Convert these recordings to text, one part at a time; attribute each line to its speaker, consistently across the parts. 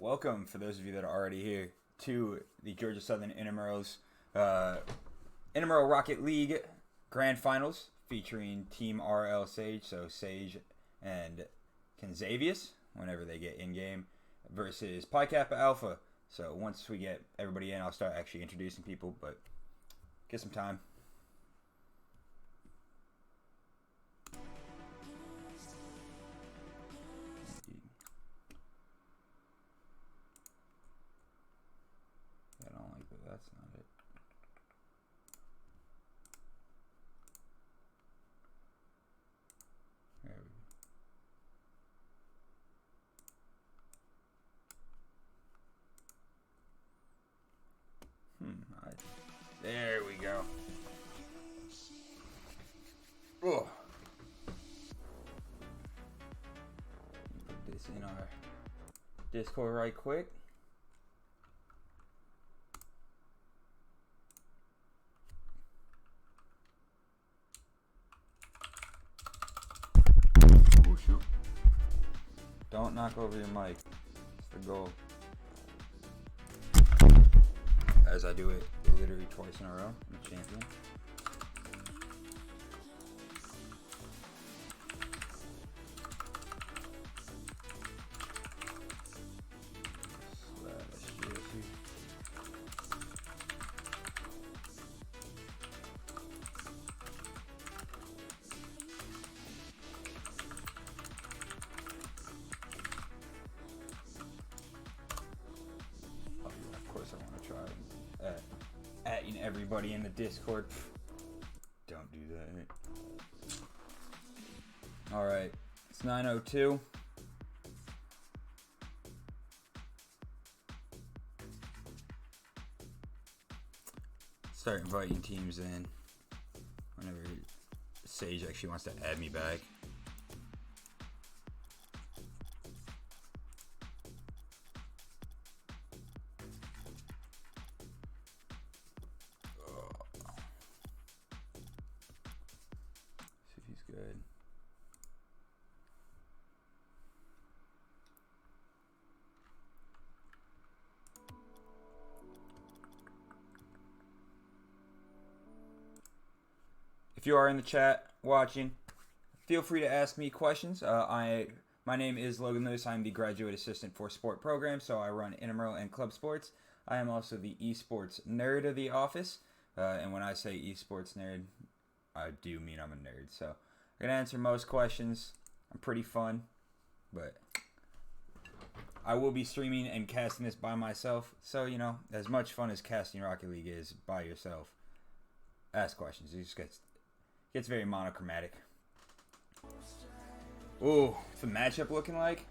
Speaker 1: welcome, for those of you that are already here, to the Georgia Southern Intramurals Intramural Rocket League Grand Finals featuring Team RL Sage, so Sage and Conzavius, whenever they get in-game, versus Pi Kappa Alpha. So once we get everybody in, I'll start actually introducing people, but get some time. I don't like that. That's not it. There we go. There we go. Oh. Put this in our Discord right quick. Oh shoot. Don't knock over your mic. It's the goal. As I do it literally twice in a row. I'm a champion. Adding everybody in the Discord. Don't do that. Alright, it's 9:02. Start inviting teams in whenever Sage actually wants to add me back. Good. If you are in the chat watching, feel free to ask me questions. My name is Logan Lewis. I'm the graduate assistant for sport programs, so I run intramural and club sports. I am also the esports nerd of the office, and when I say esports nerd, I do mean I'm a nerd. So I'm going to answer most questions. I'm pretty fun, but I will be streaming and casting this by myself. So, you know, as much fun as casting Rocket League is by yourself, ask questions. It just gets very monochromatic. Ooh, what's the matchup looking like?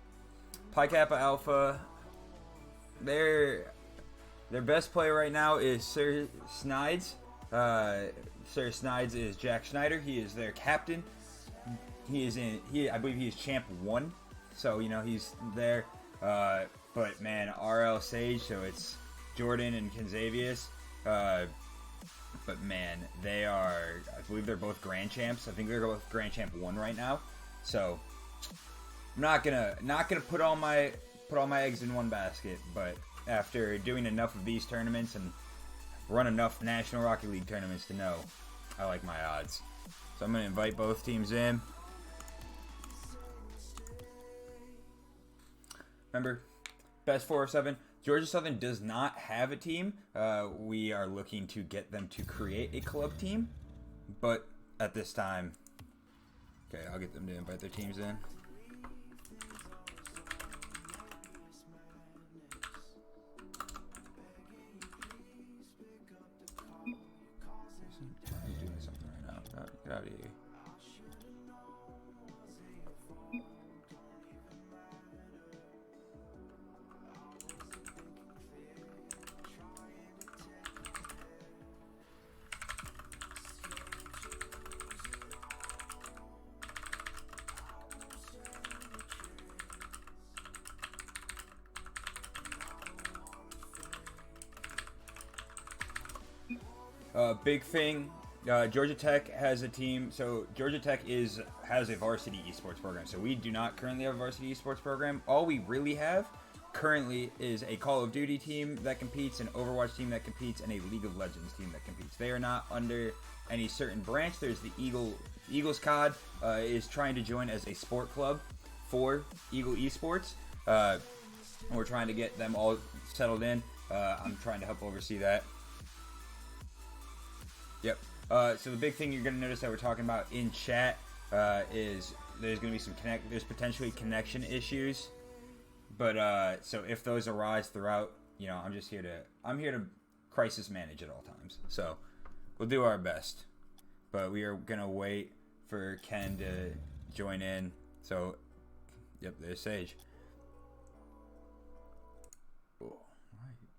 Speaker 1: Pi Kappa Alpha, their best player right now is Sir Snides. Sir Snides is Jack Schneider. He is their captain. I believe he is champ 1, so you know he's there. But man, RL Sage, so it's Jordan and Conzavius. But man, I believe they're both grand champs. I think they're both grand champ 1 right now. So I'm not gonna put all my eggs in one basket. But after doing enough of these tournaments and run enough National Rocket League tournaments to know I like my odds. So I'm gonna invite both teams in. Remember, best 4 of 7. Georgia Southern does not have a team. We are looking to get them to create a club team. But at this time, okay, I'll get them to invite their teams in. I'm doing something right now. Get out of here. Big thing, Georgia Tech has a team. So Georgia Tech has a varsity esports program. So we do not currently have a varsity esports program. All we really have currently is a Call of Duty team that competes, an Overwatch team that competes, and a League of Legends team that competes. They are not under any certain branch. There's the Eagles COD is trying to join as a sport club for Eagle Esports. We're trying to get them all settled in. I'm trying to help oversee that. Yep. So the big thing you're going to notice that we're talking about in chat is there's going to be there's potentially connection issues. But so if those arise throughout, I'm here to crisis manage at all times. So we'll do our best. But we are going to wait for Ken to join in. So, yep, there's Sage. Oh,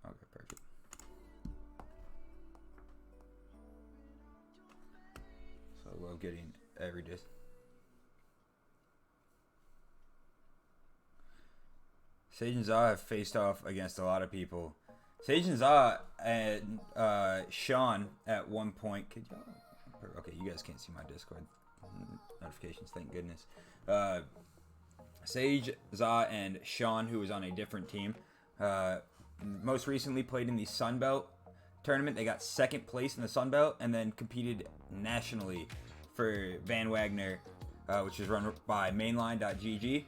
Speaker 1: okay, perfect. So I love getting every disc. Sage and Za have faced off against a lot of people. Sage and Za and Sean at one point. Okay, you guys can't see my Discord notifications, thank goodness. Sage, Za, and Sean, who was on a different team, most recently played in the Sun Belt tournament. They got second place in the Sun Belt and then competed nationally for Van Wagner, which is run by mainline.gg.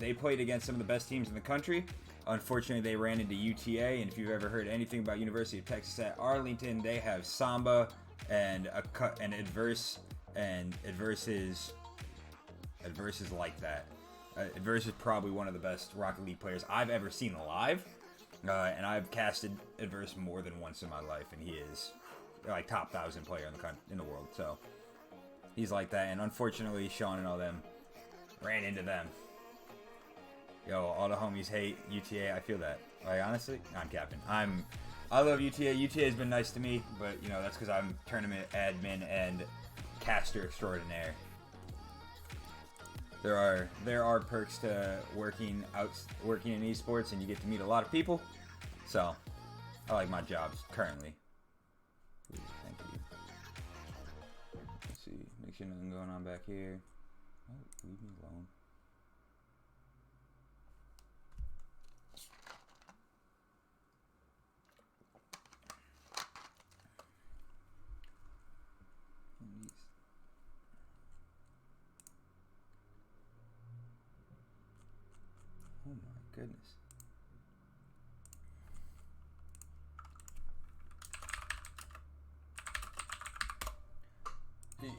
Speaker 1: They played against some of the best teams in the country. Unfortunately, they ran into UTA, and if you've ever heard anything about University of Texas at Arlington, they have Samba and Adverse, and Adverse is like that. Adverse is probably one of the best Rocket League players I've ever seen live, and I've casted Adverse more than once in my life, and he is like top 1,000 player in the world. So he's like that, and unfortunately, Sean and all them ran into them. Yo, all the homies hate UTA. I feel that. Like, honestly, I'm capping. I love UTA. UTA has been nice to me, but that's because I'm tournament admin and caster extraordinaire. There are perks to working in esports, and you get to meet a lot of people. So I like my jobs currently. Thank you. Let's see. Make sure nothing going on back here. Oh, leave me alone. Oh my goodness. Yeah.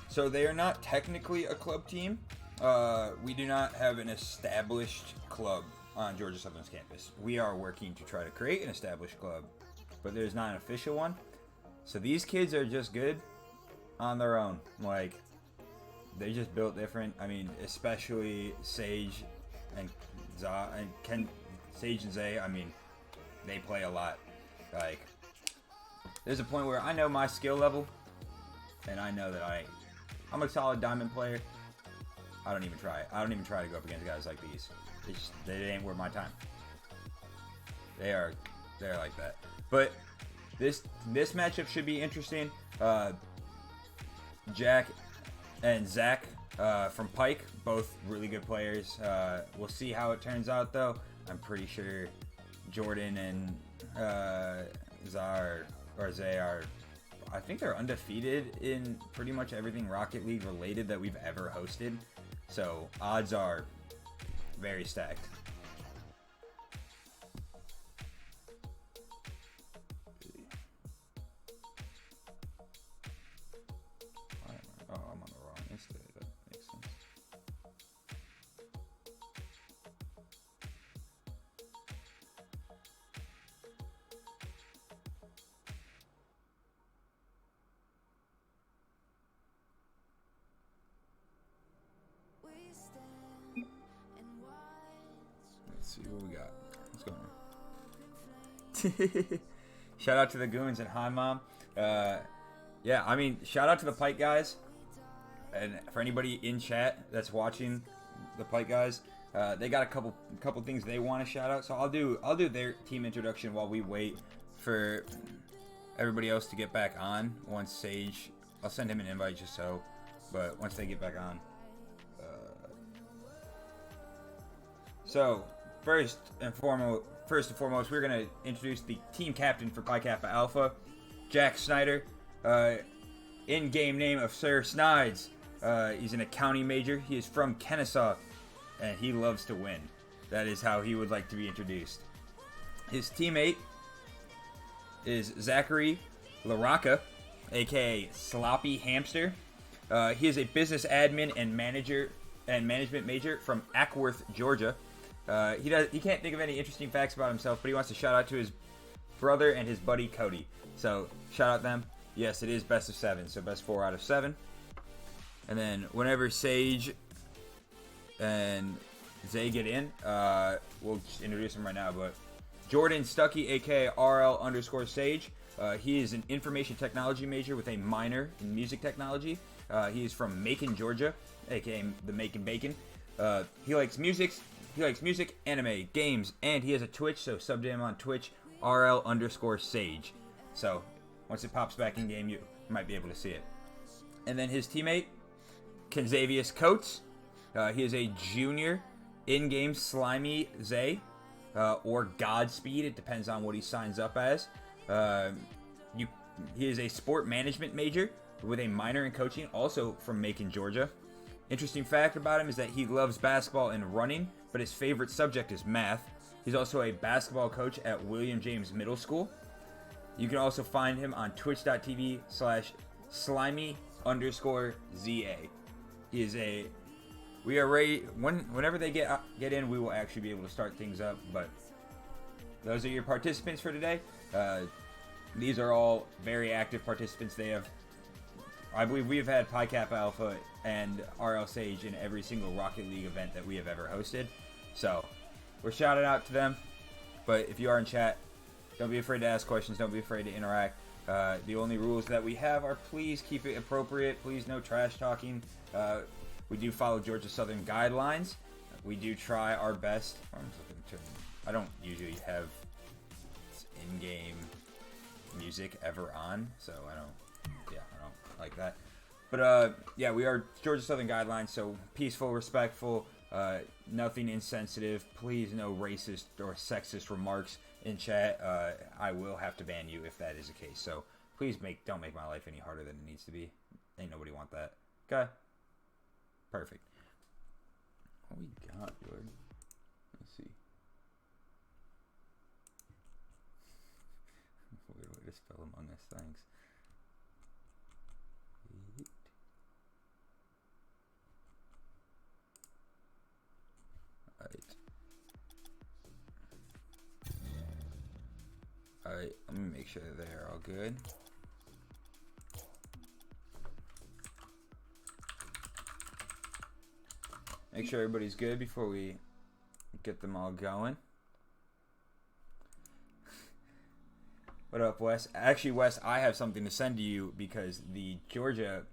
Speaker 1: So they are not technically a club team. We do not have an established club on Georgia Southern's campus. We are working to try to create an established club, but there's not an official one. So these kids are just good on their own. Like, they're just built different. I mean, especially Sage and Za and Ken, Sage and Zay. I mean, they play a lot. Like, there's a point where I know my skill level, and I know that I'm a solid diamond player. I don't even try. I don't even try to go up against guys like these. They ain't worth my time. They're like that. But this matchup should be interesting. Jack and Zach from Pike, both really good players. We'll see how it turns out, though. I'm pretty sure Jordan and Zay are, I think they're undefeated in pretty much everything Rocket League related that we've ever hosted. So odds are very stacked. Oh, I'm on the wrong insta. That makes sense. Let's see what we got. What's going on? Shout out to the Goons and hi, Mom. Yeah, I mean, shout out to the Pike guys. And for anybody in chat that's watching the Pike guys, they got a couple things they want to shout out. So I'll do their team introduction while we wait for everybody else to get back on. Once Sage, I'll send him an invite just so. But once they get back on, So first and foremost, we're gonna introduce the team captain for Pi Kappa Alpha, Jack Snyder. In-game name of Sir Snides. He's an accounting major. He is from Kennesaw, and he loves to win. That is how he would like to be introduced. His teammate is Zachary LaRocca, aka Sloppy Hamster. He is a business admin and management major from Ackworth, Georgia. He can't think of any interesting facts about himself, but he wants to shout out to his brother and his buddy Cody. So shout out them. Yes, it is best of 7, so best 4 out of 7. And then whenever Sage and Zay get in, we'll just introduce him right now. But Jordan Stuckey, aka RL_Sage. He is an information technology major with a minor in music technology. He is from Macon, Georgia, aka the Macon Bacon. He likes music, anime, games, and he has a Twitch, so sub to him on Twitch, RL_Sage. So once it pops back in game, you might be able to see it. And then his teammate, Kenzavius Coates. He is a junior in-game Slimy Zay, or Godspeed. It depends on what he signs up as. He is a sport management major with a minor in coaching, also from Macon, Georgia. Interesting fact about him is that he loves basketball and running, but his favorite subject is math. He's also a basketball coach at William James Middle School. You can also find him on twitch.tv/slimy_ZA. He is a... We are ready... Whenever they get in, we will actually be able to start things up, but those are your participants for today. These are all very active participants. I believe we have had Pi Kappa Alpha and RL Sage in every single Rocket League event that we have ever hosted. So, we're shouting out to them. But if you are in chat, don't be afraid to ask questions. Don't be afraid to interact. The only rules that we have are please keep it appropriate. Please no trash talking. We do follow Georgia Southern guidelines. We do try our best. I don't usually have in-game music ever on, so I don't like that. But yeah, we are Georgia Southern guidelines, so peaceful, respectful, nothing insensitive. Please no racist or sexist remarks in chat. I will have to ban you if that is the case. So please don't make my life any harder than it needs to be. Ain't nobody want that. Okay. Perfect. What we got, Jordan? Let's see. Weird way to spell Among Us. Thanks. Alright, let me make sure they're all good. Make sure everybody's good before we get them all going. What up, Wes? Actually, Wes, I have something to send to you because the Georgia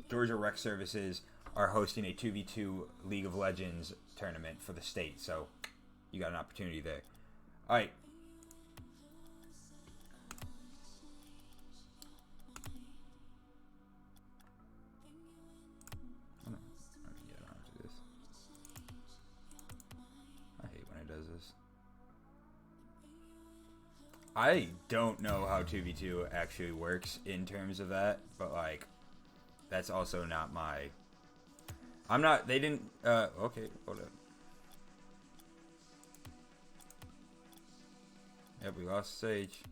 Speaker 1: Rec Services are hosting a 2v2 League of Legends tournament for the state, so you got an opportunity there. All right. I don't know how 2v2 actually works in terms of that, but like, that's also not my... I'm not, they didn't, okay, hold up. Yep, we lost Sage.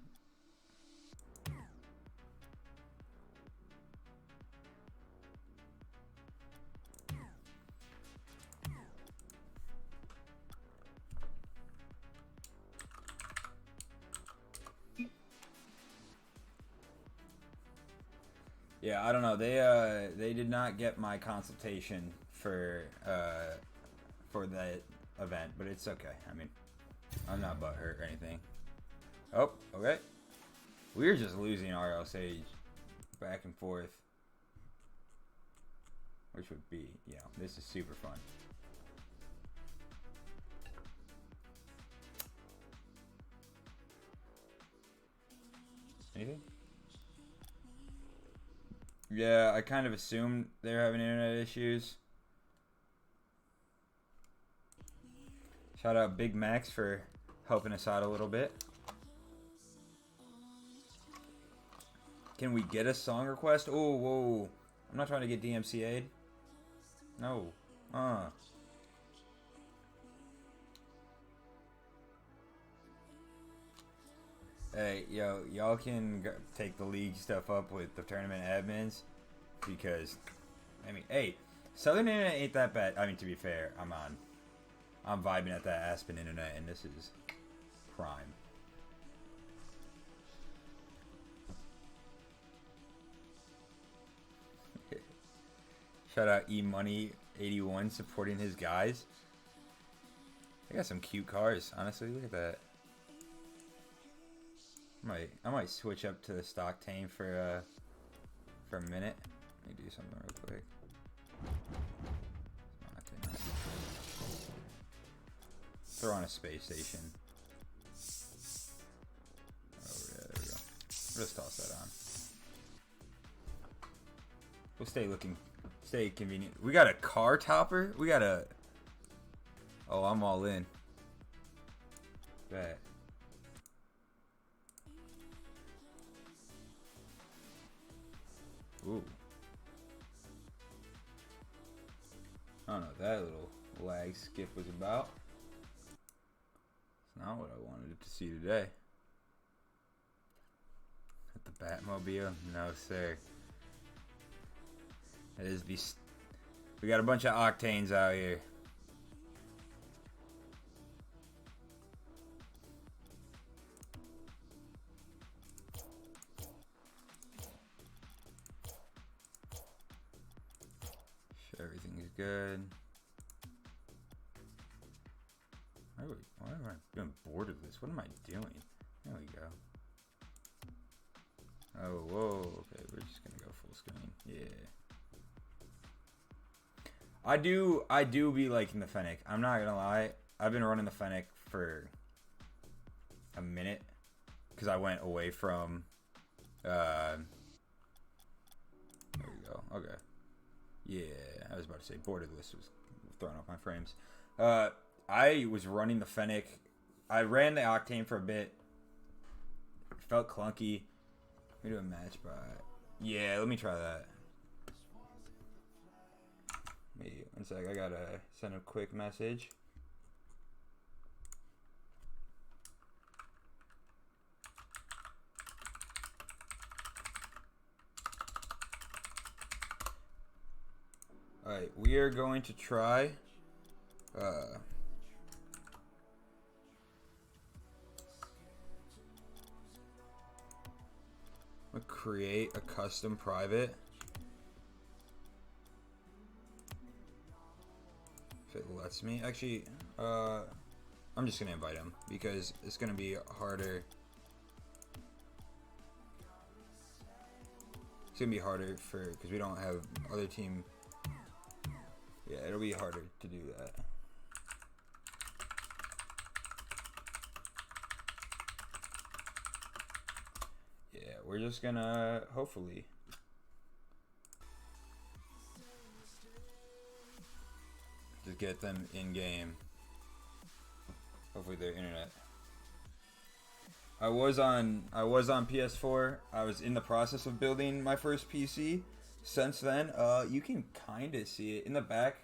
Speaker 1: Yeah, I don't know. They did not get my consultation for that event, but it's okay. I mean, I'm not butthurt or anything. Oh, okay. We're just losing RL Sage back and forth, which would be, yeah, this is super fun. Anything? Yeah, I kind of assumed they were having internet issues. Shout out Big Max for helping us out a little bit. Can we get a song request? Oh, whoa. I'm not trying to get DMCA'd. No. Hey, yo, y'all can take the league stuff up with the tournament admins because, I mean, hey, Southern Internet ain't that bad. I mean, to be fair, I'm vibing at that Aspen Internet, and this is prime. Shout out eMoney81 supporting his guys. They got some cute cars, honestly. Look at that. I might switch up to the stock tame for a minute. Let me do something real quick. Throw on a space station. Oh yeah, there we go. Just toss that on. We'll stay convenient. We got a car topper. We got a. Oh, I'm all in. Bet. Ooh. I don't know what that little lag skip was about. It's not what I wanted to see today. At the Batmobile? No, sir. It is we got a bunch of octanes out here. Sure, everything's good. Why am I being bored of this? What am I doing? There we go. Oh, whoa. Okay, we're just gonna go full screen. Yeah. I do be liking the Fennec. I'm not gonna lie. I've been running the Fennec for a minute because I went away from. There we go. Okay. Yeah, I was about to say bored of this was throwing off my frames. I was running the Fennec. I ran the Octane for a bit. It felt clunky. Let me do a match by. Yeah, let me try that. Wait, one sec. I gotta send a quick message. Alright, we are going to try create a custom private. If it lets me. Actually, I'm just gonna invite him because it's gonna be harder. It's gonna be harder because we don't have other team. Yeah, it'll be harder to do that. Yeah, we're just gonna hopefully. Just get them in game. Hopefully their internet. I was on PS4. I was in the process of building my first PC. Since then, you can kind of see it in the back.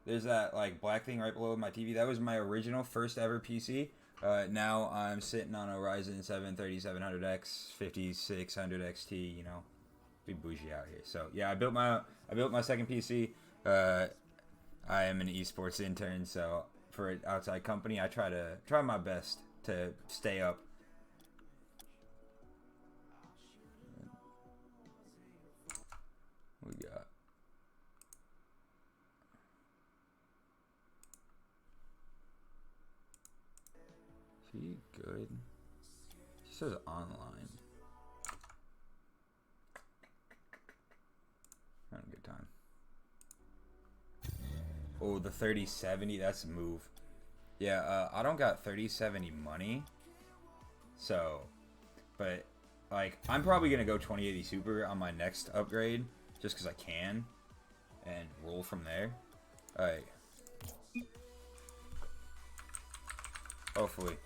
Speaker 1: There's that like black thing right below my TV. That was my original first ever PC. Now I'm sitting on a Ryzen 7 3700X 5600 XT. You know, be bougie out here. So yeah, I built my second PC. I am an esports intern, so for an outside company, I try my best to stay up. We got. Is he good? He says online. Having a good time. Oh, the 3070, that's a move. Yeah, I don't got 3070 money. So, but like I'm probably gonna go 2080 Super on my next upgrade. Just because I can, and roll from there. Alright. Hopefully.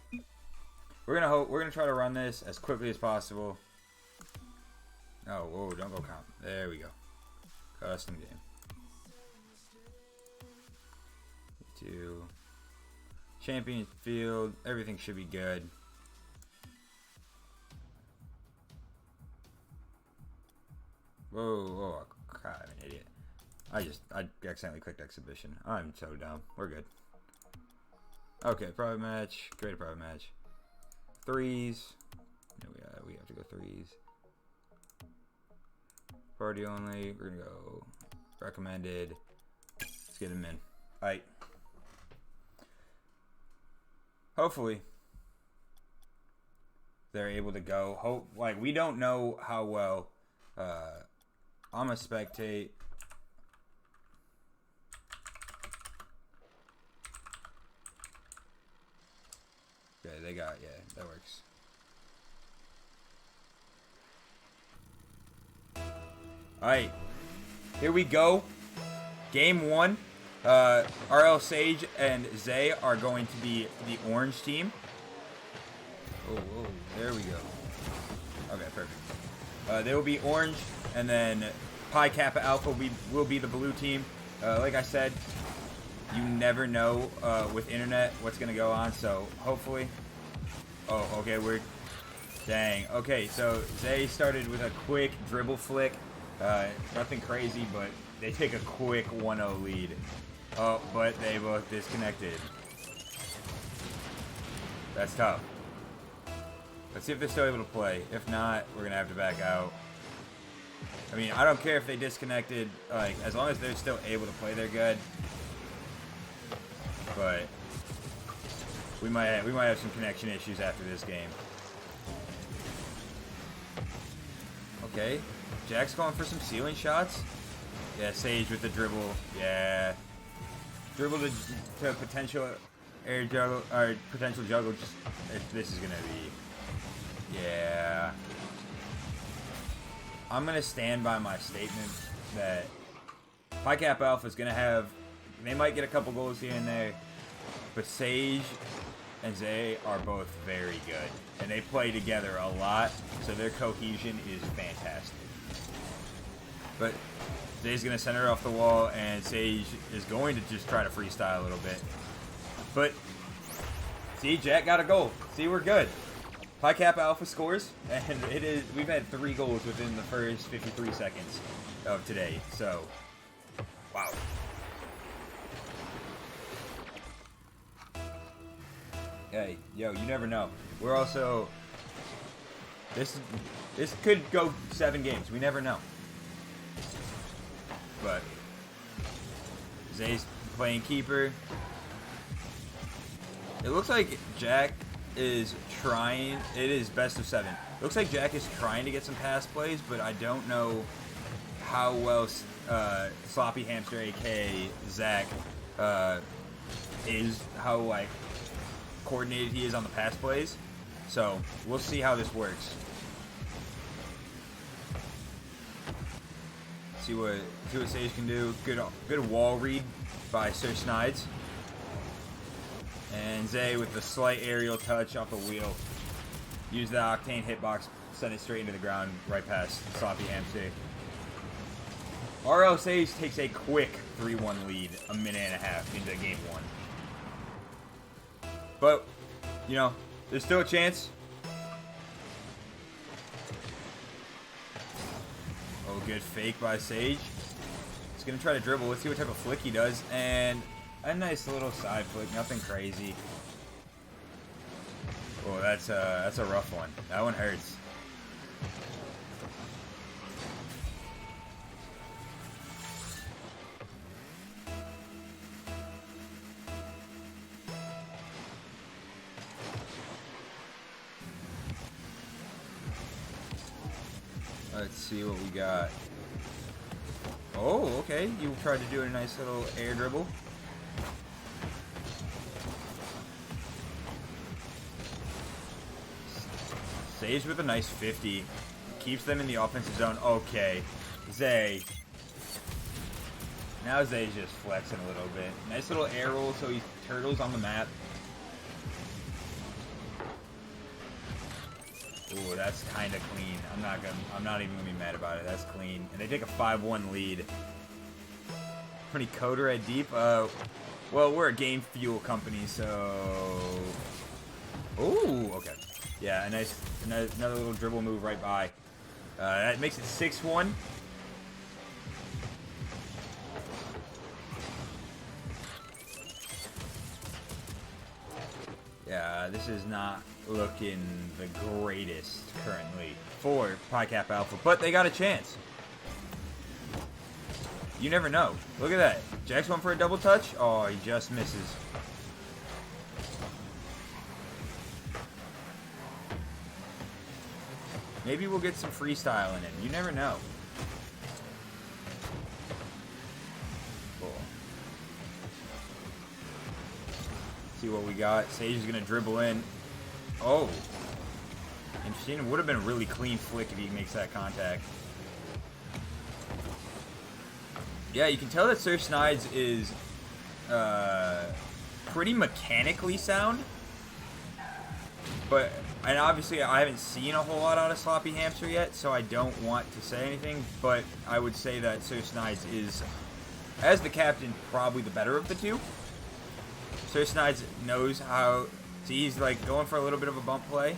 Speaker 1: We're gonna try to run this as quickly as possible. Oh, whoa, don't go comp. There we go. Custom game. 2. Champion field. Everything should be good. Whoa, whoa, God, I'm an idiot. I accidentally clicked exhibition. I'm so dumb. We're good. Okay, private match. Great private match. 3s. No, we have to go 3s. Party only. We're gonna go recommended. Let's get him in. Alright. Hopefully they're able to go. Like, we don't know how well. I'm a spectate. Okay, they got, yeah, that works. Alright, here we go. Game 1. RL Sage and Zay are going to be the orange team. Oh, whoa, there we go. Okay, perfect. They will be orange, and then Pi Kappa Alpha will be the blue team. Like I said, you never know with internet what's going to go on, so hopefully. Oh, okay, dang. Okay, so Zay started with a quick dribble flick. Nothing crazy, but they take a quick 1-0 lead. Oh, but they both disconnected. That's tough. Let's see if they're still able to play. If not, we're going to have to back out. I mean, I don't care if they disconnected. Like, as long as they're still able to play, they're good. But we might have some connection issues after this game. Okay. Jack's going for some ceiling shots. Yeah, Sage with the dribble. Yeah. Dribble to potential air juggle, or potential juggle. This is going to be... Yeah. I'm going to stand by my statement that Pi Kappa Alpha is going to have... They might get a couple goals here and there, but Sage and Zay are both very good. And they play together a lot, so their cohesion is fantastic. But Zay's going to center off the wall, and Sage is going to just try to freestyle a little bit. But, see, Jack got a goal. See, we're good. Pi Kappa Alpha scores, and we've had 3 goals within the first 53 seconds of today. So, wow. Hey, yo, you never know. We're also... This could go 7 games. We never know. But Zay's playing keeper. It looks like Jack is trying. It is best of 7. It looks like Jack is trying to get some pass plays, but I don't know how well Sloppy Hamster, aka Zach, is. How like coordinated he is on the pass plays. So we'll see how this works. See what Sage can do. Good wall read by Sir Snides. And Zay with the slight aerial touch off the wheel. Use the Octane hitbox, send it straight into the ground, right past Sloppy Hamster. RL Sage takes a quick 3-1 lead, a minute and a half into game 1. But, you know, there's still a chance. Oh, good fake by Sage. He's going to try to dribble. Let's see what type of flick he does. And a nice little side flick. Nothing crazy. Oh, that's a rough one. That one hurts. Let's see what we got. Oh, okay. You tried to do a nice little air dribble. Sage with a nice 50. Keeps them in the offensive zone. Okay. Zay. Now Zay's just flexing a little bit. Nice little air roll so he turtles on the map. Ooh, that's kind of clean. I'm not even gonna be mad about it. That's clean. And they take a 5-1 lead. How many coder at deep? Well, we're a game fuel company, so. Ooh, okay. Yeah, another little dribble move right by. That makes it 6-1. Yeah, this is not looking the greatest currently for PyCap Alpha, but they got a chance. You never know. Look at that. Jax went for a double touch. Oh, he just misses. Maybe we'll get some freestyle in it. You never know. Cool. See what we got. Sage is going to dribble in. Oh. Interesting. It would have been a really clean flick if he makes that contact. Yeah, you can tell that Sir Snides is pretty mechanically sound. And obviously I haven't seen a whole lot out of Sloppy Hamster yet, so I don't want to say anything, but I would say that Sir Snides is, as the captain, probably the better of the two. Sir Snides knows how, see, he's like going for a little bit of a bump play.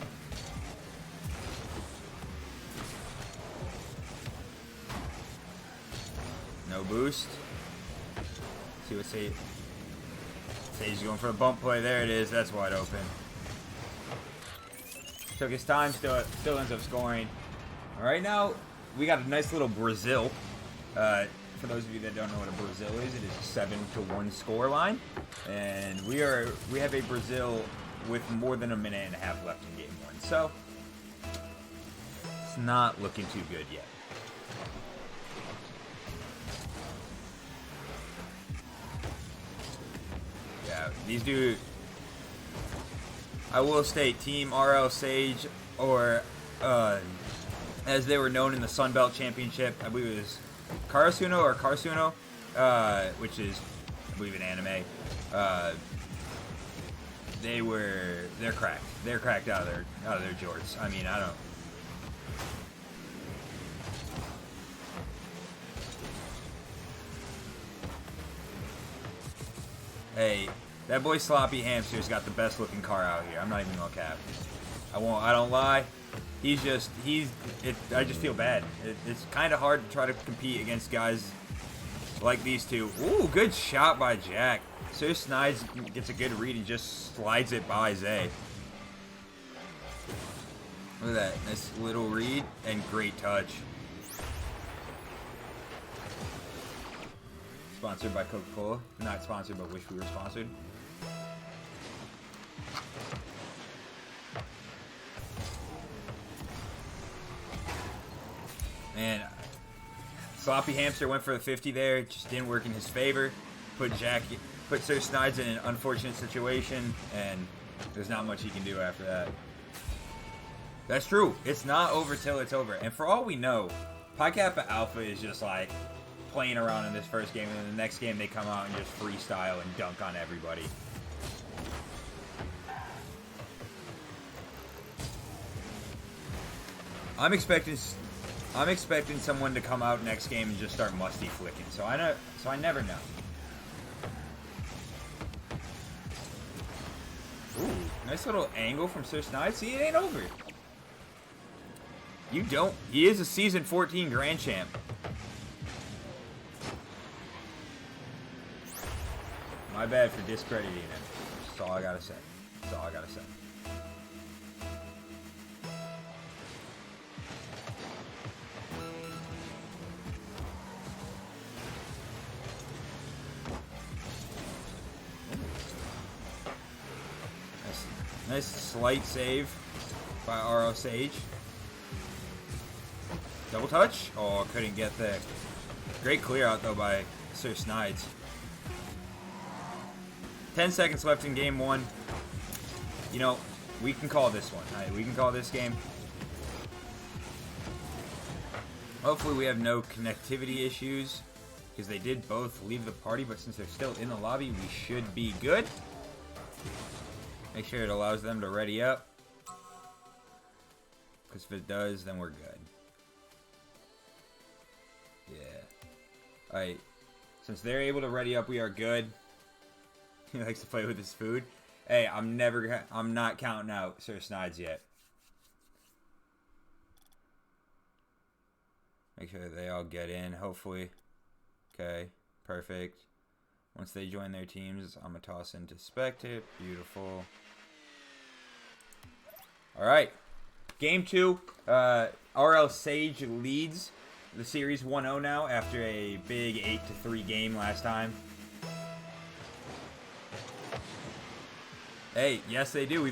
Speaker 1: No boost. See what Sage is going for a bump play. There it is. That's wide open. Took his time. Still ends up scoring. All right, now we got a nice little Brazil. For those of you that don't know what a Brazil is, it is a 7-1 score line, and we have a Brazil with more than a minute and a half left in game one. So it's not looking too good yet. These dudes, I will state, Team RL Sage, or as they were known in the Sun Belt Championship, I believe it was Karasuno, which is, I believe, an anime. They're cracked. They're cracked out of their jorts. I mean, I don't. Hey, that boy Sloppy Hamster's got the best looking car out here. I'm not even gonna cap. I don't lie. I just feel bad. It's kind of hard to try to compete against guys like these two. Ooh, good shot by Jack. Sir Snides gets a good read and just slides it by Zay. Look at that. Nice little read and great touch. Sponsored by Coca-Cola. Not sponsored, but wish we were sponsored. Man, Sloppy Hamster went for the 50 there. It just didn't work in his favor. Put Sir Snides in an unfortunate situation, and there's not much he can do after that. That's true. It's not over till it's over. And for all we know, Pi Kappa Alpha is just like playing around in this first game, and then the next game they come out and just freestyle and dunk on everybody. I'm expecting someone to come out next game and just start musty flicking. So I never know. Ooh, nice little angle from Sir Snides. See, it ain't over. He is a season 14 Grand Champ. My bad for discrediting him. That's all I gotta say. That's all I gotta say. Nice slight save by RO Sage. Double touch? Oh, couldn't get there. Great clear out though by Sir Snides. 10 seconds left in game one. You know, we can call this one. All right, we can call this game. Hopefully we have no connectivity issues, because they did both leave the party, but since they're still in the lobby, we should be good. Make sure it allows them to ready up. Because if it does, then we're good. Yeah. Alright. Since they're able to ready up, we are good. He likes to play with his food. Hey, I'm not counting out Sir Snides yet. Make sure they all get in, hopefully. Okay, perfect. Once they join their teams, I'm going to toss into Spectate. Beautiful. Alright. Game 2. RL Sage leads the series 1-0 now after a big 8-3 game last time. Hey, yes they do.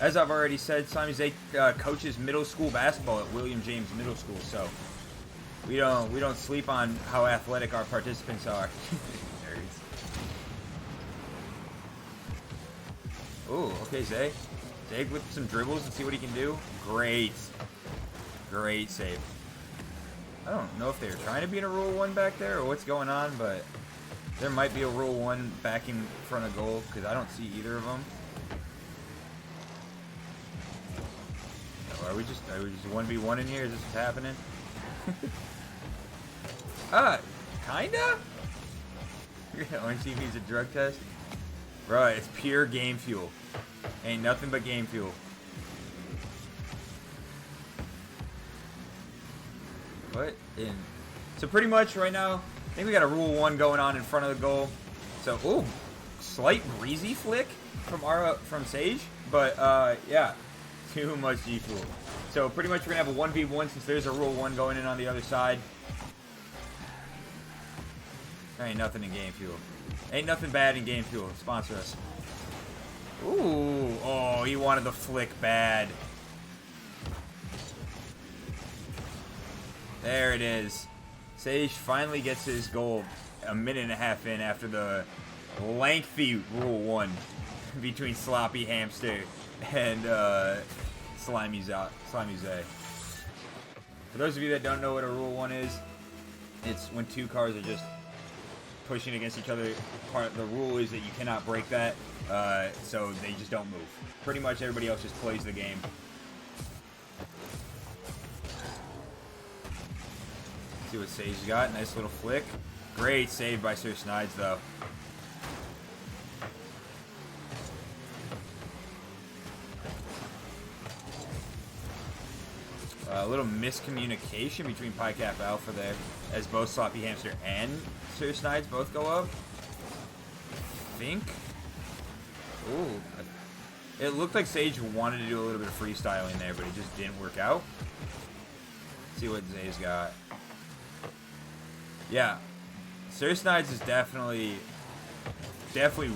Speaker 1: As I've already said, Simon Zay coaches middle school basketball at William James Middle School, so we don't sleep on how athletic our participants are. Nerds. Ooh, okay, Zay. Zay with some dribbles and see what he can do. Great. Great save. I don't know if they were trying to be in a Rule 1 back there or what's going on, but there might be a Rule 1 back in front of goal because I don't see either of them. Are we just 1v1 in here? Is this what's happening? Kinda? Orange TV's a drug test? Bro, it's pure game fuel. Ain't nothing but game fuel. What? So pretty much right now, I think we got a Rule 1 going on in front of the goal. So, ooh, slight breezy flick from Sage, but yeah. Too much G-Fuel. So pretty much we're going to have a 1v1 since there's a Rule 1 going in on the other side. There ain't nothing in Game Fuel. Ain't nothing bad in Game Fuel. Sponsor us. Ooh. Oh, he wanted the flick bad. There it is. Sage finally gets his goal a minute and a half in after the lengthy Rule 1 between Sloppy Hamster and Slimy Zay. For those of you that don't know what a Rule 1 is, it's when two cars are just pushing against each other. The rule is that you cannot break that, so they just don't move. Pretty much everybody else just plays the game. See what Sage got. Nice little flick. Great save by Sir Snides, though. A little miscommunication between Pi Kappa Alpha there, as both Sloppy Hamster and Sir Snides both go up. I think. Ooh. It looked like Sage wanted to do a little bit of freestyling there, but it just didn't work out. Let's see what Zay's got. Yeah. Sir Snides is definitely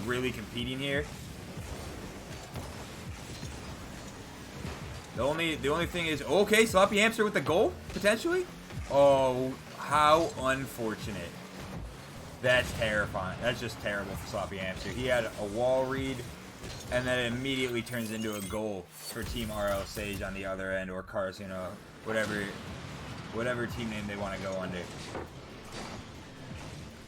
Speaker 1: really competing here. The only thing is, okay, Sloppy Hamster with the goal, potentially? Oh, how unfortunate. That's terrifying. That's just terrible for Sloppy Hamster. He had a wall read, and then it immediately turns into a goal for Team RL Sage on the other end, or Cars, you know, whatever team name they want to go under.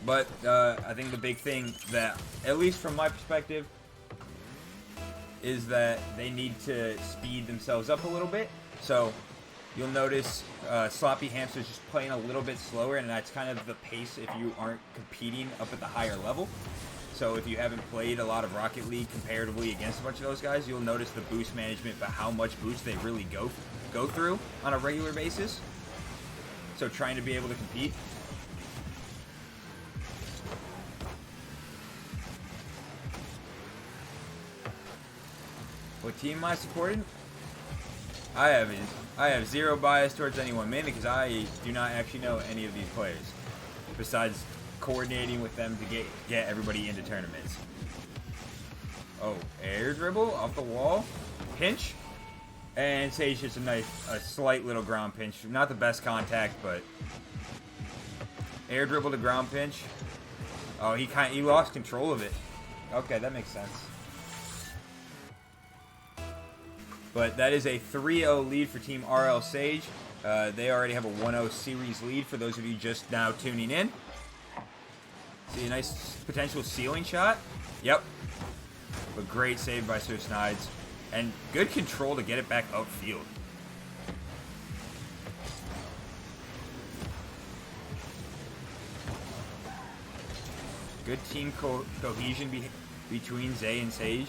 Speaker 1: But I think the big thing that, at least from my perspective, is that they need to speed themselves up a little bit. So you'll notice Sloppy Hamster's just playing a little bit slower, and that's kind of the pace if you aren't competing up at the higher level. So if you haven't played a lot of Rocket League comparatively against a bunch of those guys, you'll notice the boost management, but how much boost they really go through on a regular basis. So trying to be able to compete. What team am I supporting? I have zero bias towards anyone, mainly because I do not actually know any of these players, besides coordinating with them to get everybody into tournaments. Oh, air dribble off the wall, pinch, and Sage hits a slight little ground pinch. Not the best contact, but air dribble to ground pinch. Oh, he lost control of it. Okay, that makes sense. But that is a 3-0 lead for Team RL Sage. They already have a 1-0 series lead for those of you just now tuning in. See a nice potential ceiling shot. Yep. But great save by Sir Snides. And good control to get it back upfield. Good team cohesion between Zay and Sage.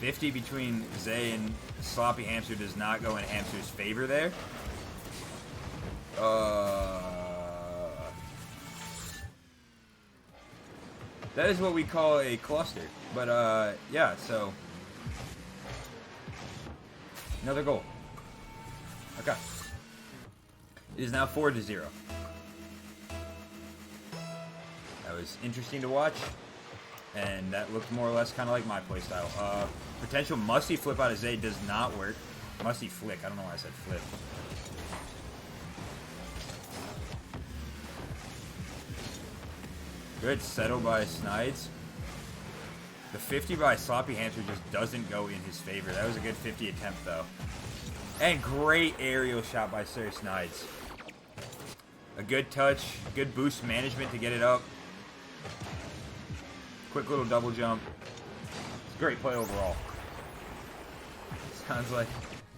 Speaker 1: $50 between Zay and Sloppy Hamster does not go in Hamster's favor there. That is what we call a cluster. But, yeah, so. Another goal. Okay. It is now 4-0. That was interesting to watch. And that looked more or less kind of like my playstyle. Potential musty flip out of Zay does not work. Musty flick. I don't know why I said flip. Good settle by Snides. The 50 by Sloppy Hamster just doesn't go in his favor. That was a good 50 attempt, though. And great aerial shot by Sir Snides. A good touch. Good boost management to get it up. Quick little double jump. It's a great play overall.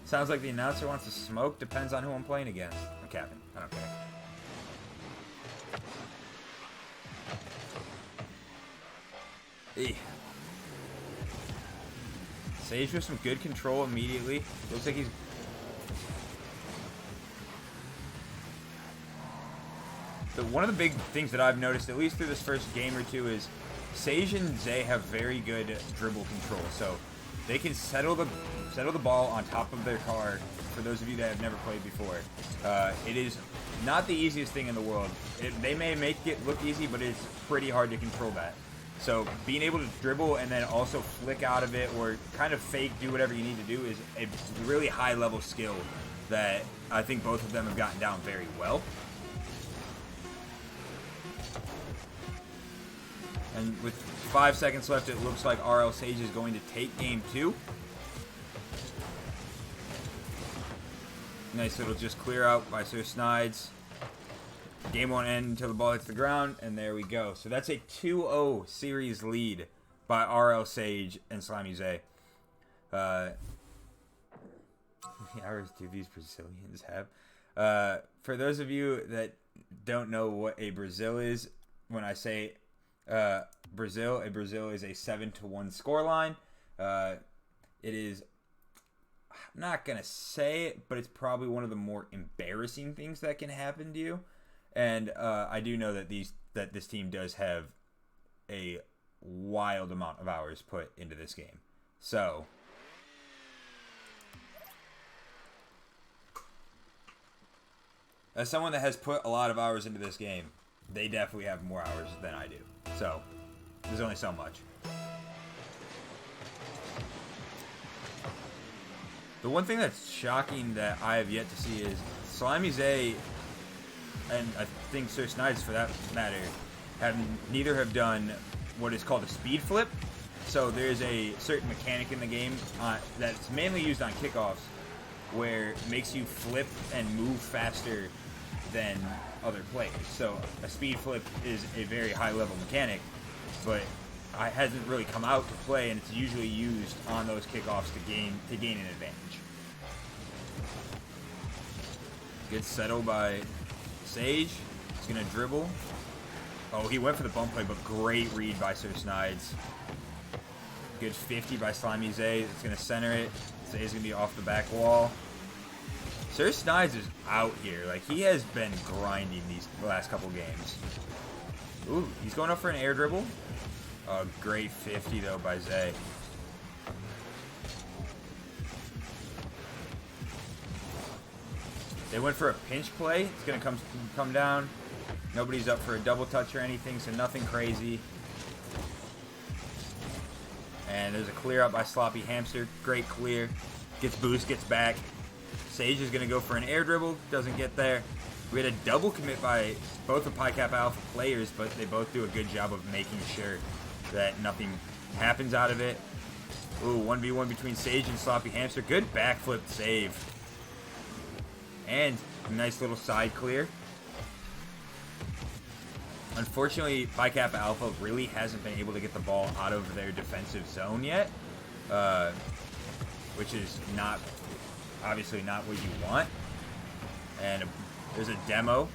Speaker 1: Sounds like the announcer wants to smoke. Depends on who I'm playing against. I'm capping. I don't care. Sage with some good control immediately. Looks like he's... one of the big things that I've noticed, at least through this first game or two, is Sage and Zay have very good dribble control. So they can settle the ball on top of their car. For those of you that have never played before, it is not the easiest thing in the world. They may make it look easy, but it's pretty hard to control that. So being able to dribble and then also flick out of it or kind of fake, do whatever you need to do is a really high level skill that I think both of them have gotten down very well. And with 5 seconds left, it looks like RL Sage is going to take game 2. Nice little just clear out by Sir Snides. Game won't end until the ball hits the ground, and there we go. So that's a 2-0 series lead by RL Sage and Slimy Zay. How many hours do these Brazilians have? For those of you that don't know what a Brazil is, when I say Brazil, a Brazil is a 7-1 scoreline. It is, I'm not going to say it, but it's probably one of the more embarrassing things that can happen to you. And I do know that this team does have a wild amount of hours put into this game. So as someone that has put a lot of hours into this game, they definitely have more hours than I do. So there's only so much. The one thing that's shocking that I have yet to see is Slimy Zay, and I think Sir Snides for that matter, neither have done what is called a speed flip. So there's a certain mechanic in the game that's mainly used on kickoffs where it makes you flip and move faster than other players. So a speed flip is a very high level mechanic, but it hasn't really come out to play, and it's usually used on those kickoffs to gain an advantage. Good settle by Sage. He's gonna dribble. Oh, he went for the bump play, but great read by Sir Snides. Good 50 by Slimy Zay. It's gonna center it. Zay's gonna be off the back wall. Sir Snides is out here. Like, he has been grinding these last couple games. Ooh, he's going up for an air dribble. Oh, great 50 though by Zay. They went for a pinch play. It's gonna come down. Nobody's up for a double touch or anything, so nothing crazy. And there's a clear out by Sloppy Hamster. Great clear. Gets boost, gets back. Sage is gonna go for an air dribble. Doesn't get there. We had a double commit by both the Pi Kappa Alpha players, but they both do a good job of making sure that nothing happens out of it. Ooh, 1v1 between Sage and Sloppy Hamster. Good backflip save. And a nice little side clear. Unfortunately, Pi Kappa Alpha really hasn't been able to get the ball out of their defensive zone yet, which is obviously not what you want. and there's a demo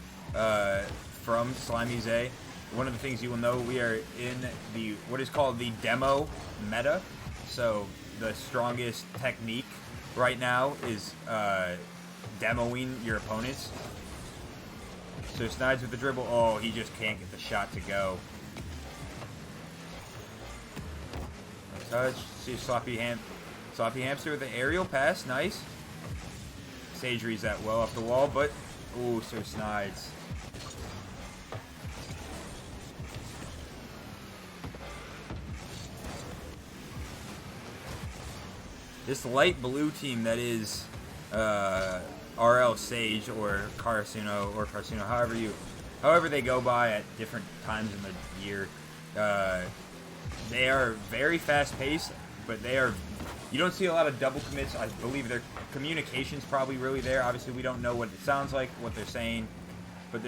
Speaker 1: from Slimy Zay. One of the things you will know, we are in the what is called the demo meta. So the strongest technique right now is demoing your opponents. So Snides with the dribble. Oh, he just can't get the shot to go. Touch. See Sloppy Hamster with the aerial pass. Nice. Sage reads that well off the wall, but ooh, Sir Snides. This light blue team that is RL Sage or Carsuno, however they go by at different times in the year. They are very fast paced, but you don't see a lot of double commits. I believe their communication's probably really there. Obviously, we don't know what it sounds like, what they're saying, but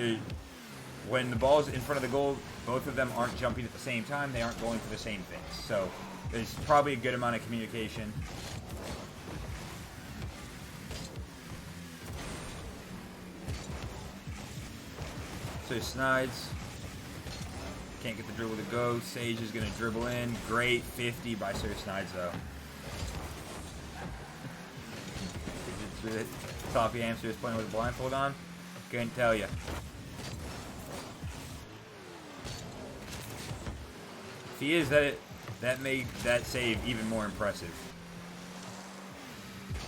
Speaker 1: when the ball's in front of the goal, both of them aren't jumping at the same time. They aren't going for the same things. So there's probably a good amount of communication. So Snides can't get the dribble to go. Sage is going to dribble in. Great 50 by Sir Snides, though. Sloppy Hamster is playing with a blindfold on. Couldn't tell you. If he is, that made that save even more impressive.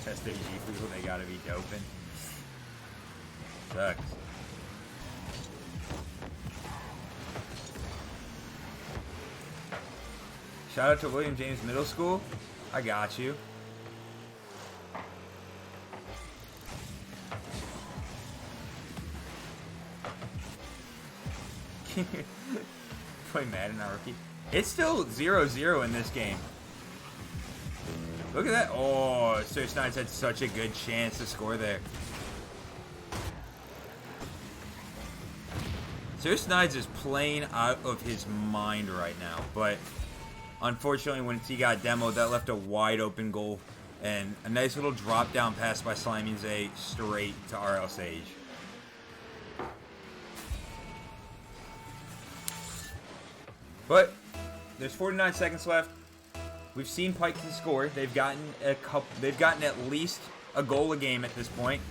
Speaker 1: That's the G-Food, they gotta be doping. Sucks. Shout out to William James Middle School. I got you. Play Madden, not rookie. It's still 0-0 in this game. Look at that. Oh, Sir Snides had such a good chance to score there. Sir Snides is playing out of his mind right now, but unfortunately, when he got demoed, that left a wide open goal and a nice little drop down pass by Slimy Zay straight to RL Sage. But there's 49 seconds left. We've seen Pike can score. They've gotten at least a goal a game at this point.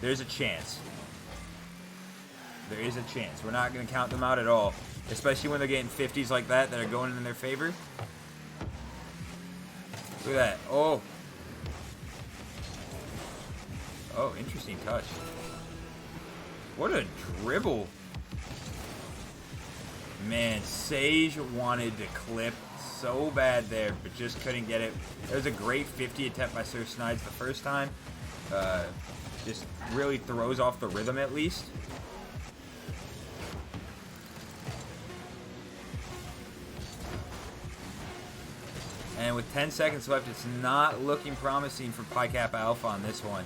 Speaker 1: There's a chance. There is a chance. We're not going to count them out at all, especially when they're getting 50s like that are going in their favor. Look at that. Oh. Oh, interesting touch. What a dribble. Man, Sage wanted to clip so bad there, but just couldn't get it. It was a great 50 attempt by Sir Snides the first time. Just really throws off the rhythm at least. And with 10 seconds left, it's not looking promising for Pi Kappa Alpha on this one.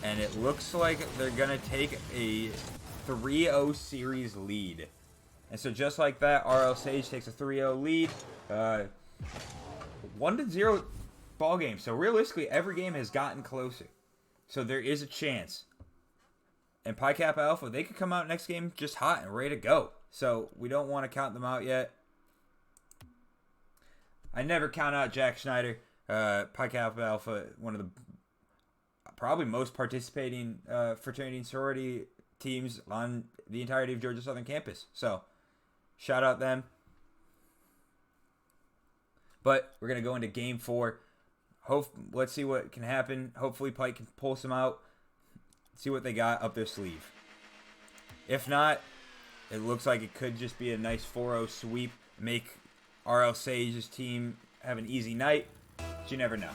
Speaker 1: And it looks like they're going to take a 3-0 series lead. And so just like that, RL Sage takes a 3-0 lead. 1-0 ball game. So realistically, every game has gotten closer. So there is a chance. And Pi Kappa Alpha, they could come out next game just hot and ready to go. So we don't want to count them out yet. I never count out Jack Schneider. Pi Kappa Alpha, one of the probably most participating fraternity and sorority teams on the entirety of Georgia Southern campus. So, shout out them. But we're going to go into game 4. Let's see what can happen. Hopefully Pike can pull some out. See what they got up their sleeve. If not, it looks like it could just be a nice 4-0 sweep. Make RL Sage's team have an easy night. But you never know.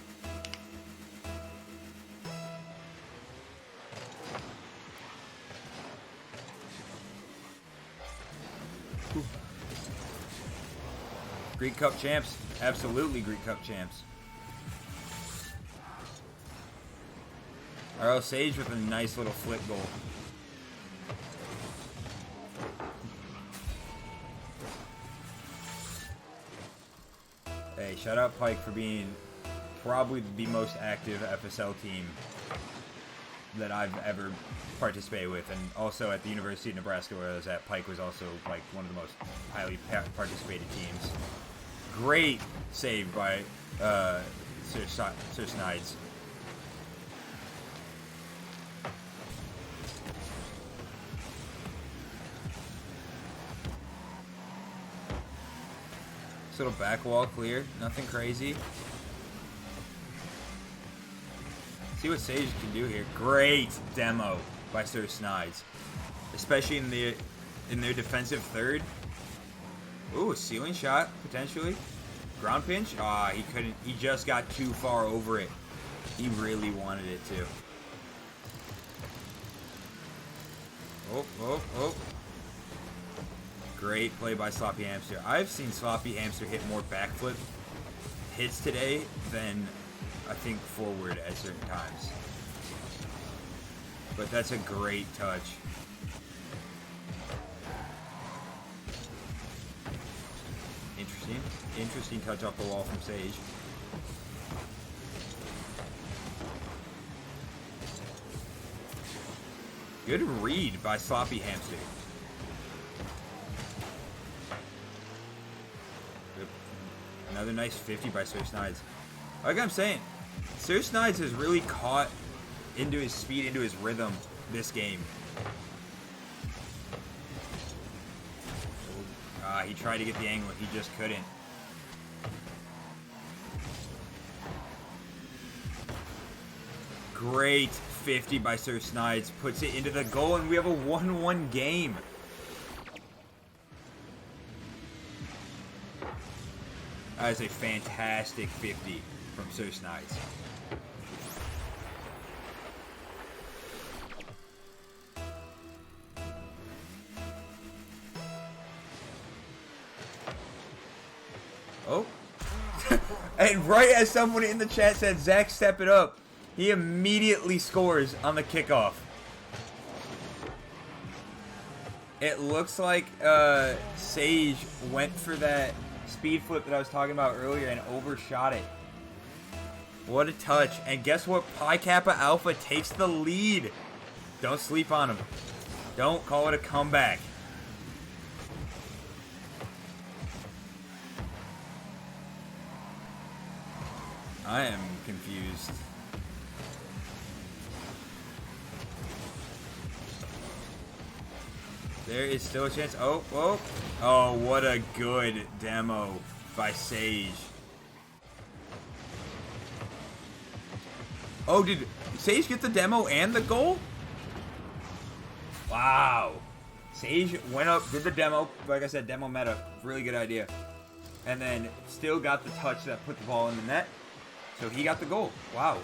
Speaker 1: Greek Cup champs. Absolutely Greek Cup champs. RL Sage with a nice little flip goal. Hey, shout out Pike for being probably the most active FSL team that I've ever participated with, and also at the University of Nebraska where I was at, Pike was also like one of the most highly participated teams. Great save by Sir Snides. This little back wall clear, nothing crazy. See what Sage can do here. Great demo by Sir Snides, especially in their defensive third. Ooh, ceiling shot potentially. Ground pinch. Ah, he couldn't. He just got too far over it. He really wanted it to. Oh. Great play by Sloppy Hamster. I've seen Sloppy Hamster hit more backflip hits today than I think forward at certain times. But that's a great touch. Interesting touch off the wall from Sage. Good read by Sloppy Hamster. Another nice 50 by Sir Snides. Like I'm saying, Sir Snides has really caught into his speed, into his rhythm this game. He tried to get the angle, he just couldn't. Great 50 by Sir Snides, puts it into the goal, and we have a 1-1 game. That is a fantastic 50 from Sir Snides. Oh. And right as someone in the chat said, Zach, step it up, he immediately scores on the kickoff. It looks like Sage went for that speed flip that I was talking about earlier and overshot it. What a touch. And guess what? Pi Kappa Alpha takes the lead. Don't sleep on him. Don't call it a comeback. I am confused. There is still a chance. Oh, what a good demo by Sage. Oh, did Sage get the demo and the goal? Wow. Sage went up, did the demo. Like I said, demo meta. Really good idea. And then still got the touch that put the ball in the net. So he got the goal. Wow.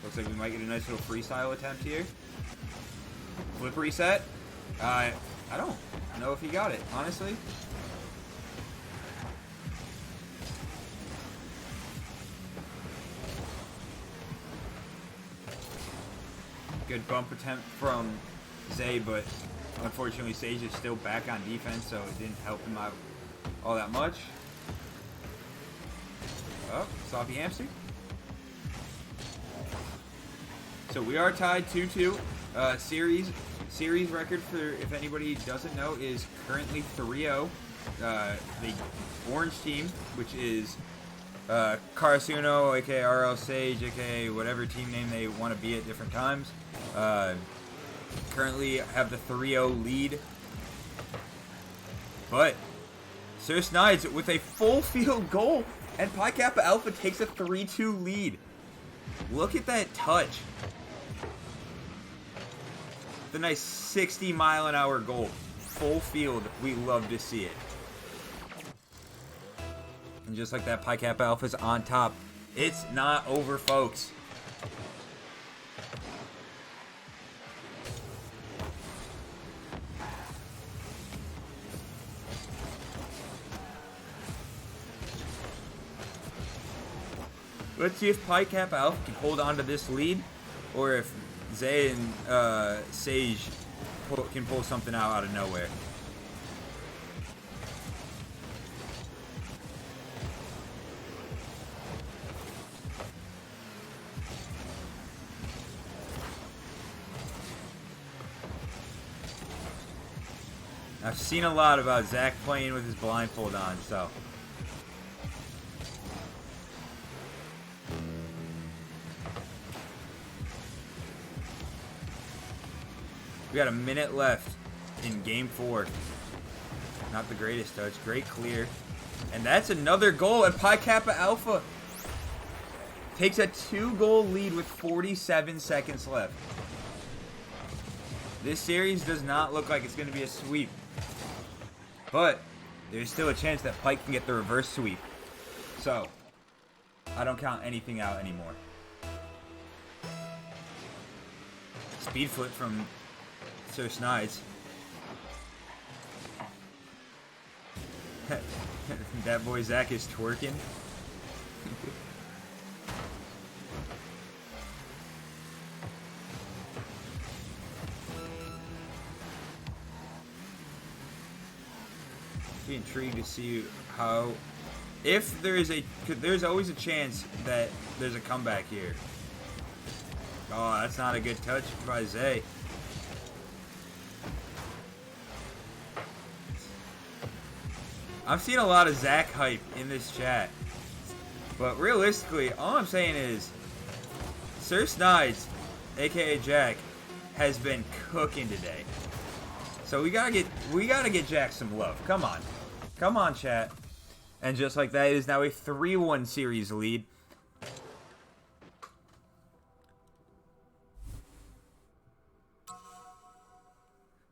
Speaker 1: Looks like we might get a nice little freestyle attempt here. Flip reset. I don't know if he got it, honestly. Good bump attempt from Zay, but unfortunately Sage is still back on defense, so it didn't help him out all that much. Oh, Sloppy Hamster. So we are tied 2-2. Series record, for if anybody doesn't know, is currently 3-0. The orange team, which is Karasuno, aka RL Sage, aka whatever team name they want to be at different times, currently have the 3-0 lead. But Sir Snides with a full field goal, and Pi Kappa Alpha takes a 3-2 lead. Look at that touch. The nice 60-mile-an-hour goal. Full field. We love to see it. And just like that, Pi Kappa Alpha's on top. It's not over, folks. Let's see if Pi Kappa Alpha can hold on to this lead, or if Zay and Sage can pull something out of nowhere. I've seen a lot about Zach playing with his blindfold on, so. We got a minute left in game 4. Not the greatest touch. Great clear. And that's another goal, and Pi Kappa Alpha takes a 2-goal lead with 47 seconds left. This series does not look like it's going to be a sweep. But there's still a chance that Pike can get the reverse sweep. So, I don't count anything out anymore. Speed flip from Sir Snides. That boy Zach is twerking. Be intrigued to see how, if there is there's always a chance that there's a comeback here. Oh, that's not a good touch by Zay. I've seen a lot of Zach hype in this chat, but realistically, all I'm saying is Sir Snides, aka Jack, has been cooking today. So we gotta get Jack some love. Come on, chat. And just like that, it is now a 3-1 series lead.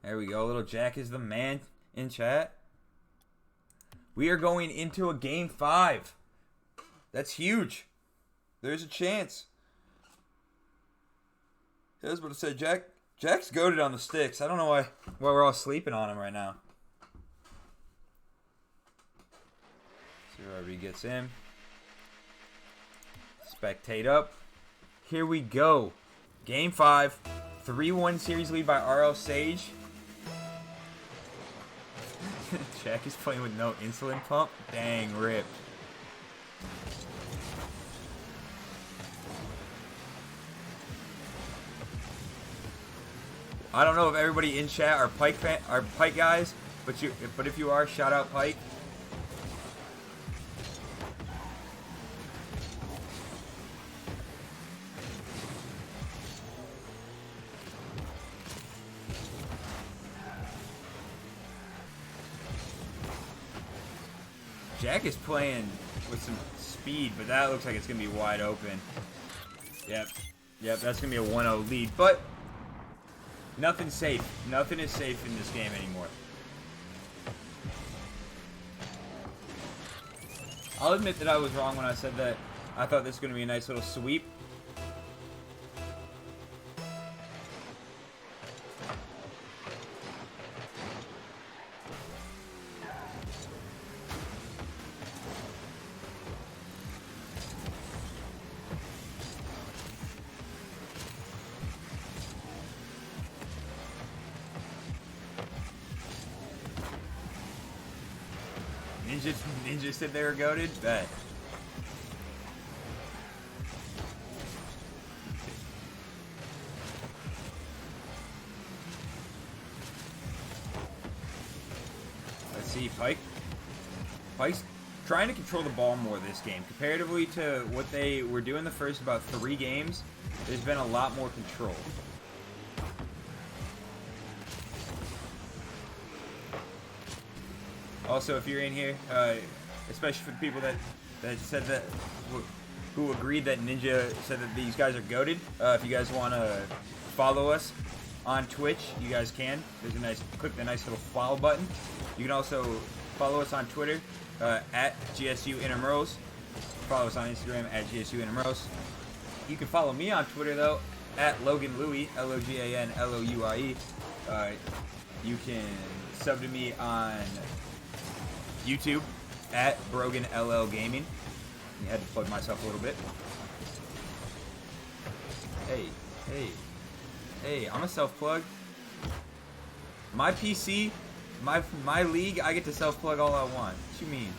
Speaker 1: There we go. Little Jack is the man in chat. We are going into a game 5. That's huge. There's a chance. Here's what it said. Jack's goated on the sticks. I don't know why we're all sleeping on him right now. See wherever he gets in. Spectate up. Here we go. Game 5. 3-1 series lead by RL Sage. Jack is playing with no insulin pump. Dang, rip. I don't know if everybody in chat are Pike guys, but if you are, shout out Pike. Jack is playing with some speed, but that looks like it's going to be wide open. Yep, that's going to be a 1-0 lead, but nothing's safe. Nothing is safe in this game anymore. I'll admit that I was wrong when I said that I thought this was going to be a nice little sweep. Ninja said they were goated? Bet. Let's see, Pike's trying to control the ball more this game. Comparatively to what they were doing the first about 3 games, there's been a lot more control. Also, if you're in here, especially for the people that said that, who agreed that Ninja said that these guys are goated, if you guys want to follow us on Twitch, you guys can. Click the nice little follow button. You can also follow us on Twitter at GSU Intramurals. Follow us on Instagram at GSU Intramurals. You can follow me on Twitter though at Logan Louie, LOGAN LOUIE. You can sub to me on YouTube at Brogan LL Gaming. I had to plug myself a little bit. Hey, I'm a self-plug. My PC, my league, I get to self-plug all I want. What you mean?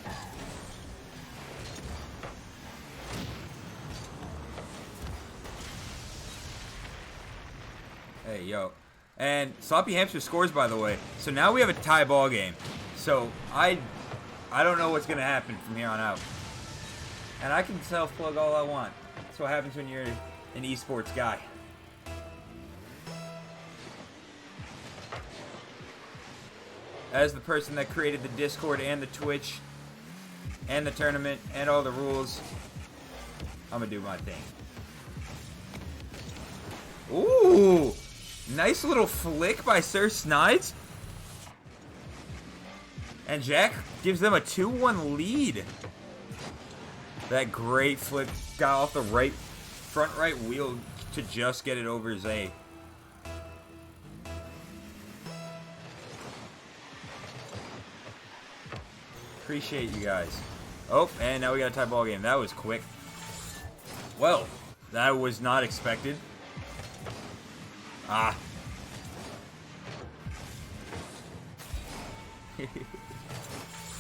Speaker 1: Hey, yo. And Sloppy Hamster scores, by the way. So now we have a tie ball game. So I don't know what's going to happen from here on out. And I can self-plug all I want. That's what happens when you're an esports guy. As the person that created the Discord and the Twitch and the tournament and all the rules, I'm going to do my thing. Ooh! Nice little flick by Sir Snides. And Jack gives them a 2-1 lead. That great flick got off the front right wheel to just get it over Zay. Appreciate you guys. Oh, and now we got a tie ball game. That was quick. Well, that was not expected. Ah.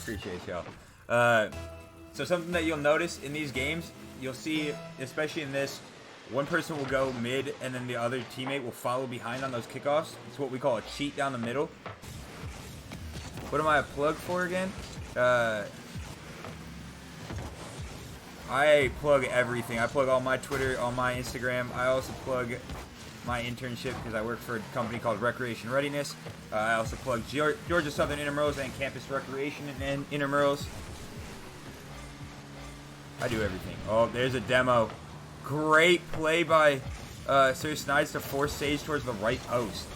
Speaker 1: Appreciate y'all. So something that you'll notice in these games, you'll see, especially in this, one person will go mid and then the other teammate will follow behind on those kickoffs. It's what we call a cheat down the middle. What am I a plug for again? I plug everything. I plug all my Twitter, all my Instagram. I also plug my internship because I work for a company called Recreation Readiness. I also plug Georgia Southern Intramurals and Campus Recreation and Intramurals. I do everything. Oh, there's a demo. Great play by Sir Snides to force Sage towards the right post.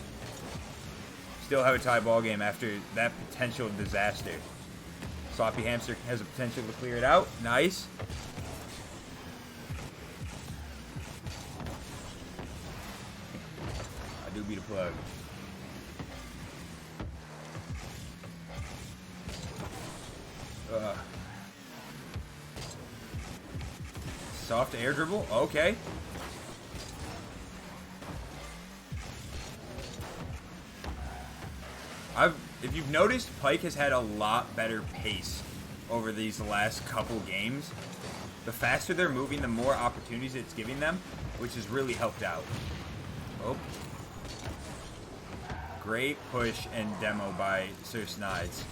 Speaker 1: Still have a tie ball game after that potential disaster. Sloppy Hamster has the potential to clear it out. Nice. I do beat a plug. Soft air dribble. Okay. If you've noticed, Pike has had a lot better pace over these last couple games. The faster they're moving, the more opportunities it's giving them, which has really helped out. Oh. Great push and demo by Sir Snides.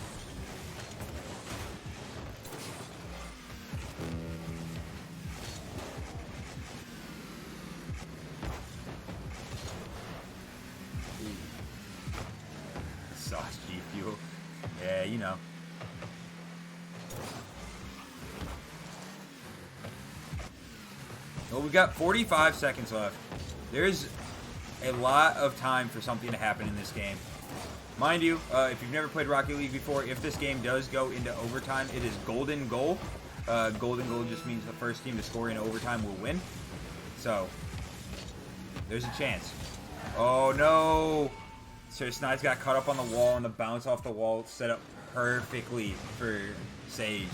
Speaker 1: Sauce G Fuel. Yeah, you know. Well, we've got 45 seconds left. There's a lot of time for something to happen in this game. Mind you, if you've never played Rocket League before, if this game does go into overtime, it is golden goal. Golden goal just means the first team to score in overtime will win. So, there's a chance. Oh, no. Sir Snides got caught up on the wall, and the bounce off the wall set up perfectly for Sage.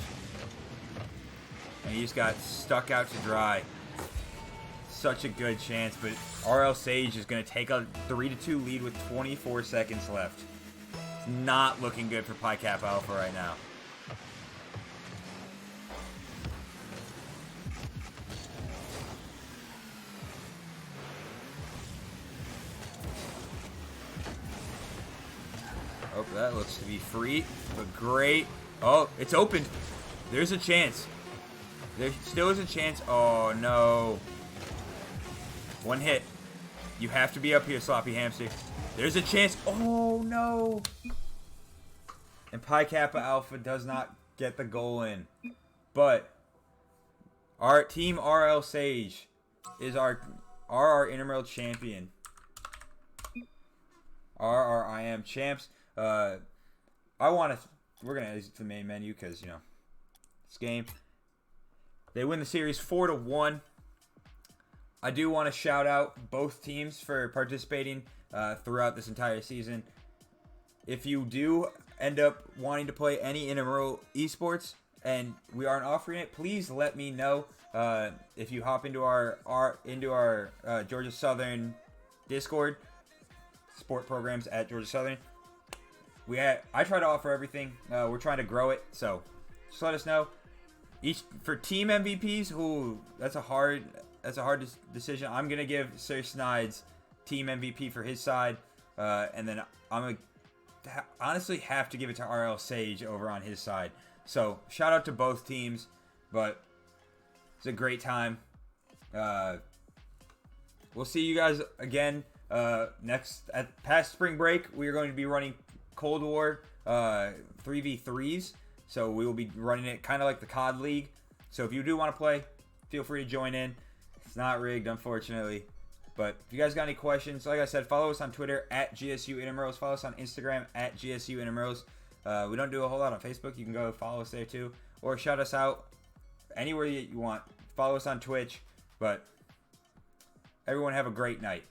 Speaker 1: And he just got stuck out to dry. Such a good chance, but RL Sage is going to take a 3-2 lead with 24 seconds left. It's not looking good for Pi Kappa Alpha right now. Oh, that looks to be free, but great. Oh, it's opened. There's a chance. There still is a chance. Oh, no. One hit. You have to be up here, Sloppy Hamster. There's a chance. Oh, no. And Pi Kappa Alpha does not get the goal in. But our team RL Sage is our intramural champion. RRIM champs. We're going to exit the main menu because, you know, this game. They win the series 4-1. I do want to shout out both teams for participating throughout this entire season. If you do end up wanting to play any intramural esports and we aren't offering it, please let me know. If you hop into our Georgia Southern Discord, sport programs at Georgia Southern. I try to offer everything. We're trying to grow it, so just let us know. For team MVPs, that's a hard decision. I'm gonna give Sir Snides team MVP for his side. And then I'm going to honestly have to give it to RL Sage over on his side. So shout out to both teams, but it's a great time. We'll see you guys again past spring break. We are going to be running Cold War 3v3s. So we will be running it kind of like the COD League. So if you do want to play, feel free to join in. It's not rigged, unfortunately. But if you guys got any questions, like I said, follow us on Twitter at GSU Intramurals. Follow us on Instagram at GSU Intramurals. We don't do a whole lot on Facebook. You can go follow us there too. Or shout us out anywhere you want. Follow us on Twitch. But everyone have a great night.